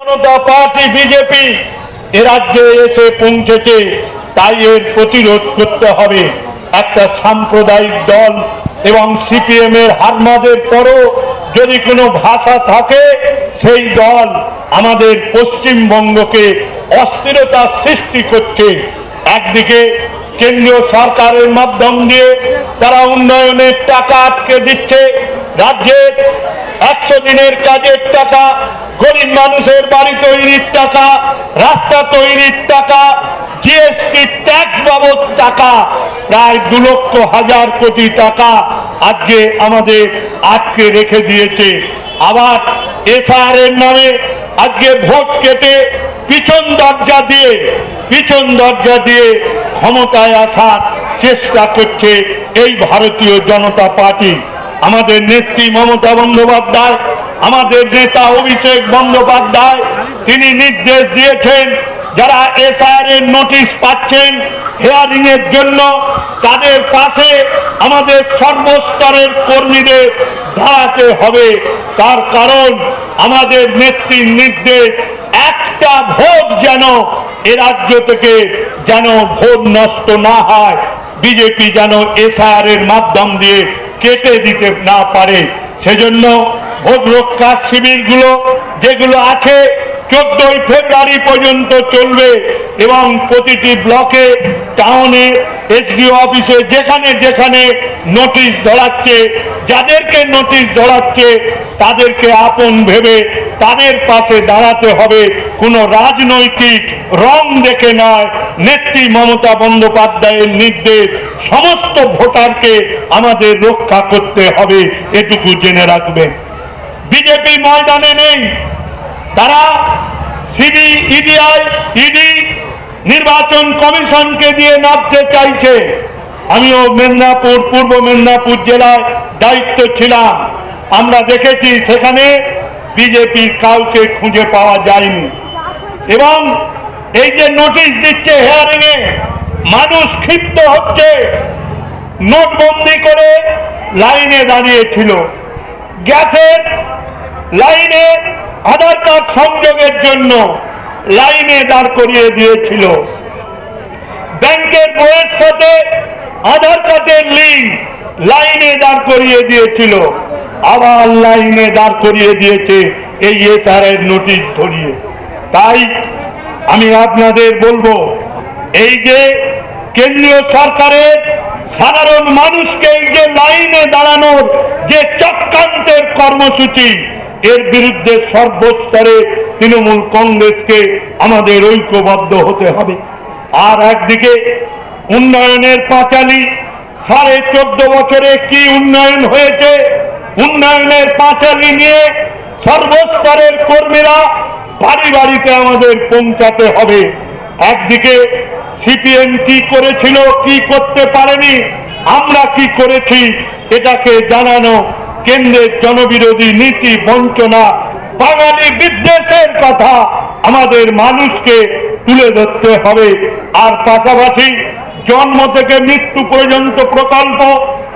জনতা party BJP এ রাজ্যে এসে পৌঁছেছে, তাই এর প্রতিরোধ করতে হবে। একটা সাম্প্রদায়িক দল এবং সিপিএম এর হারমাদের পরও যদি কোনো ভাষা থাকে, সেই দল আমাদের পশ্চিমবঙ্গকে অস্থিরতা সৃষ্টি করছে। একদিকে কেন্দ্রীয় সরকারের মাধ্যম দিয়ে তারা উন্নয়নের টাকা আটকে দিচ্ছে, রাজ্যের 100 দিনের কাজের টাকা, গরিব মানুষের বাড়ি তৈরির টাকা, রাস্তা তৈরির টাকা, জিএসটি ট্যাক্স বাবদ টাকা, প্রায় 2 লক্ষ হাজার কোটি টাকা আজকে আমাদের আটকে রেখে দিয়েছে। আবার এসআর এর নামে আজকে ভোট কেটে পিছন দরজা দিয়ে ক্ষমতায় আসার চেষ্টা করছে এই ভারতীয় জনতা পার্টি। আমাদের নেত্রী মমতা বন্দ্যোপাধ্যায়, আমাদের নেতা অভিষেক বন্দ্যোপাধ্যায়, তিনি নির্দেশ দিয়েছেন যারা এসআর এর নোটিশ পাচ্ছেন হিয়ারিং এর জন্য, তাদের পাশে আমাদের সর্বস্তরের কর্মীদের দাঁড়াতে হবে। তার কারণ আমাদের নেত্রীর নির্দেশ, একটা ভোট যেন এ রাজ্য থেকে যেন ভোট নষ্ট না হয়, বিজেপি যেন এসআর এর মাধ্যম দিয়ে কেটে দিতে না পারে। সেজন্য ভোট রক্ষা শিবিরগুলো যেগুলো আছে 14 ফেব্রুয়ারি পর্যন্ত চলবে এবং প্রতিটি ব্লকে, টাউনে, এসডিও অফিসে যেখানে যেখানে নোটিশ ধরাচ্ছে, যাদেরকে নোটিশ ধরাচ্ছে তাদেরকে আপন ভেবে তাদের পাশে দাঁড়াতে হবে। কোনো রাজনৈতিক রং দেখে নয়, নেত্রী মমতা বন্দ্যোপাধ্যায়ের নির্দেশ, সমস্ত ভোটারকে আমাদের রক্ষা করতে হবে, এটুকু জেনে রাখবেন। বিজেপি ময়দানে নেই, তারা সিবি, ইডি, নির্বাচন কমিশনকে দিয়ে নামতে চাইছে। আমিও পূর্ব মেদিনীপুর জেলায় দায়িত্ব ছিলাম, আমরা দেখেছি সেখানে বিজেপির কাউকে খুঁজে পাওয়া যায়নি। এবং এই যে নোটিশ দিচ্ছে হিয়ারিং এ, মানুষ ক্ষিপ্ত হচ্ছে। নোটবন্দি করে লাইনে দাঁড়িয়েছিল, গ্যাসের লাইনে আধার কার্ড সংযোগের জন্য লাইনে দাঁড় করিয়ে দিয়েছিল, ব্যাংকের বইয়ের সাথে আধার কার্ডের লিঙ্ক লাইনে দাঁড় করিয়ে দিয়েছিল, আবার লাইনে দাঁড় করিয়ে দিয়েছে এই এসআর এর নোটিশ ধরিয়ে। তাই আমি আপনাদের বলবো, এই যে কেন্দ্রীয় সরকারের সাধারণ মানুষকে এই যে লাইনে দাঁড়ানোর যে চক্রান্তের কর্মসূচি, এর বিরুদ্ধে সর্বস্তরে তৃণমূল কংগ্রেসকে আমাদের ঐক্যবদ্ধ হতে হবে। আর একদিকে উন্নয়নের পাঁচালী, 14.5 বছরে কি উন্নয়ন হয়েছে, উন্নয়নের পাঁচালী নিয়ে সর্বস্তরের কর্মীরা বাড়ি বাড়িতে আমাদের পৌঁছাতে হবে। একদিকে সিপিএম কি করেছিল, কি করতে পারেনি, আমরা কি করেছি, এটাকে জানানো, কেন্দ্রের জনবিরোধী নীতি, বঞ্চনা, বাঙালি বিদ্বেষের কথা আমাদের মানুষকে তুলে ধরতে হবে। আর পাশাপাশি জন্ম থেকে মৃত্যু পর্যন্ত প্রকল্প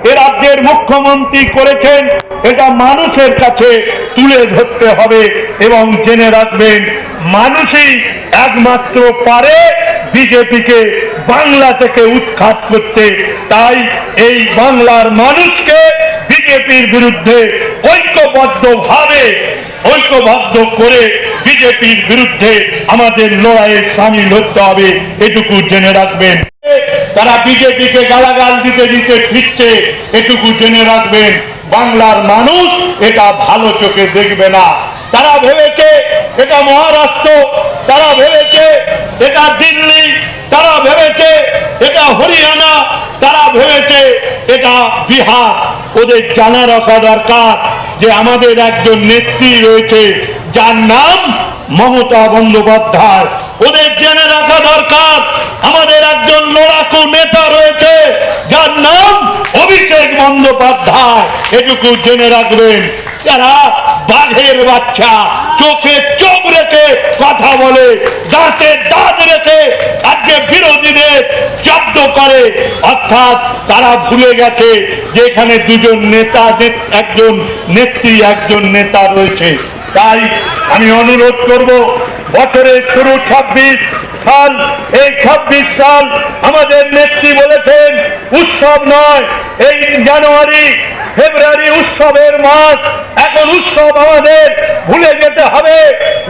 এ রাজ্যের মুখ্যমন্ত্রী করেছেন, এটা মানুষের কাছে তুলে ধরতে হবে। এবং জেনে রাখবেন, মানুষই একমাত্র পারে বিজেপিকে বাংলা থেকে উৎখাত করতে। তাই এই বাংলার মানুষকে বিজেপির বিরুদ্ধে ঐক্যবদ্ধ করে বিজেপির বিরুদ্ধে আমাদের লড়াইয়ে সামিল হতে হবে, এটুকু জেনে রাখবেন। তারা বিজেপিকে গালাগাল দিতে ফিরছে, এটুকু জেনে রাখবেন, বাংলার মানুষ এটা ভালো চোখে দেখবে না। তারা ভেবেছে এটা মহারাষ্ট্র, তারা ভেবেছে এটা দিল্লি, তারা ভেবেছে এটা হরিয়ানা, তারা ভেবেছে এটা বিহার। ওদের জানা রাখা দরকার যে আমাদের একজন নেত্রী রয়েছে যার নাম মমতা বন্দ্যোপাধ্যায়। ওদের জেনে রাখা দরকার আমাদের একজন লড়াকু নেতা রয়েছে যার নাম অভিষেক বন্দ্যোপাধ্যায়, এটুকু জেনে রাখবেন। যারা বাঘের বাচ্চা, চোখে চোখ রেখে কথা বলে, দাঁতে দাঁত রেখে আজকে বিরোধীদের জব্দ করে, অর্থাৎ তারা ভুলে গেছে যে এখানে দুজন নেতা, একজন নেত্রী, একজন নেতা রয়েছে। তাই আমি অনুরোধ করব, বছরের শুরু 26 সাল, এই 26 সাল আমাদের নেত্রী বলেছেন উৎসব নয়, এই জানুয়ারি ফেব্রুয়ারি উৎসবের মাস। এখন উৎসব আমাদের ভুলে যেতে হবে।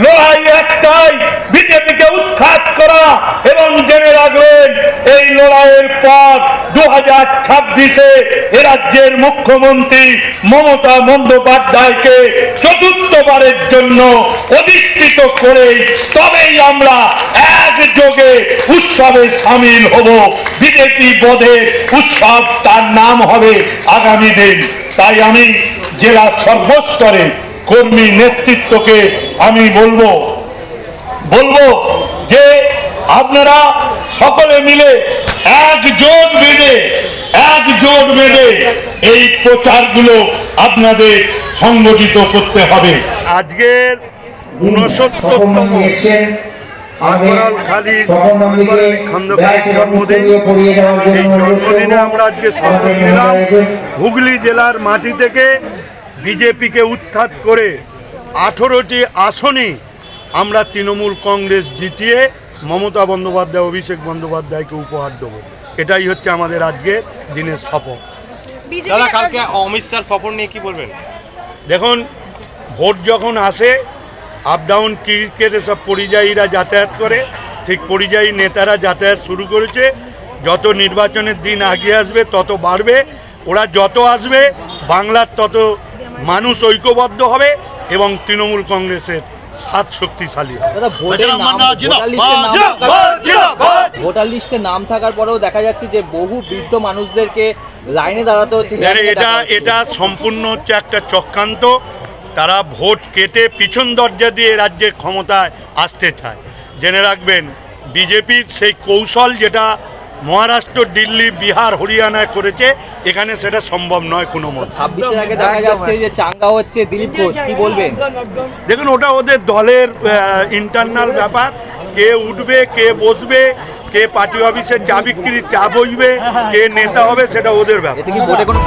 লড়াই একটাই, বিজেপিকে উৎখাত করা। এবং জেনে রাখবেন, এই লড়াইয়ের পর 2026-এ রাজ্যের মুখ্যমন্ত্রী মমতা বন্দ্যোপাধ্যায়কে চতুর্থবারের জন্য অধিষ্ঠিত করে তবেই আমরা একযোগে উৎসবে সামিল হব। বিজেপি বধের উৎসব, তার নাম হবে আগামী দিন। তাই আমি জেলা সর্বস্তরে কর্মী নেতৃত্বকে আমি বলবো যে আপনারা সকলে মিলে একজোট বেঁধে এই প্রচারগুলো আপনাদের সংগঠিত করতে হবে। আজকের 69তম আকবরাল খালির খন্দকারের জন্মদিন। এই জন্মদিনে আমরা আজকে শপথ নিলাম হুগলি জেলার মাটি থেকে বিজেপিকে উৎখাত করে 18টি আসনে আমরা তৃণমূল কংগ্রেস জিতিয়ে মমতা বন্দ্যোপাধ্যায়, অভিষেক বন্দ্যোপাধ্যায়কে উপহার দেবো। এটাই হচ্ছে আমাদের আজকে দিনের শপথ। দাদা, কালকে অমিত শাহ সফর নিয়ে কি বলবেন? দেখুন, ভোট যখন আসে আপ ডাউন ক্রিকেটে সব পরিযায়ীরা যাতায়াত করে, ঠিক পরিযায়ী নেতারা যাতায়াত শুরু করেছে। যত নির্বাচনের দিন আগে আসবে তত বাড়বে। ওরা যত আসবে বাংলার তত মানুষ ঐক্যবদ্ধ হবে এবং তৃণমূল কংগ্রেসের হাত শক্তিশালী হবে। ভোটার লিস্টে নাম থাকার পরেও দেখা যাচ্ছে যে বহু বৃদ্ধ মানুষদেরকে লাইনে দাঁড়াতে হচ্ছে। এটা সম্পূর্ণ হচ্ছে একটা চক্রান্ত। তারা ভোট কেটে পিছন দরজা দিয়ে রাজ্যের ক্ষমতায় আসতে চায়। জেনে রাখবেন, বিজেপির সেই কৌশল যেটা মহারাষ্ট্র, দিল্লি, বিহার, হরিয়ানায় করেছে, এখানে সেটা সম্ভব নয় কোনো মতে। 26-এর আগে দেখা যাচ্ছে যে চাঙ্গা হচ্ছে দিলীপ ঘোষ, কি বলবেন? দেখুন, ওটা ওদের দলের ইন্টারনাল ব্যাপার। কে উঠবে, কে বসবে, কে পার্টি অফিসে চা বিক্রি চা বসবে, কে নেতা হবে, সেটা ওদের ব্যাপার। এতে কি ভোটে কোনো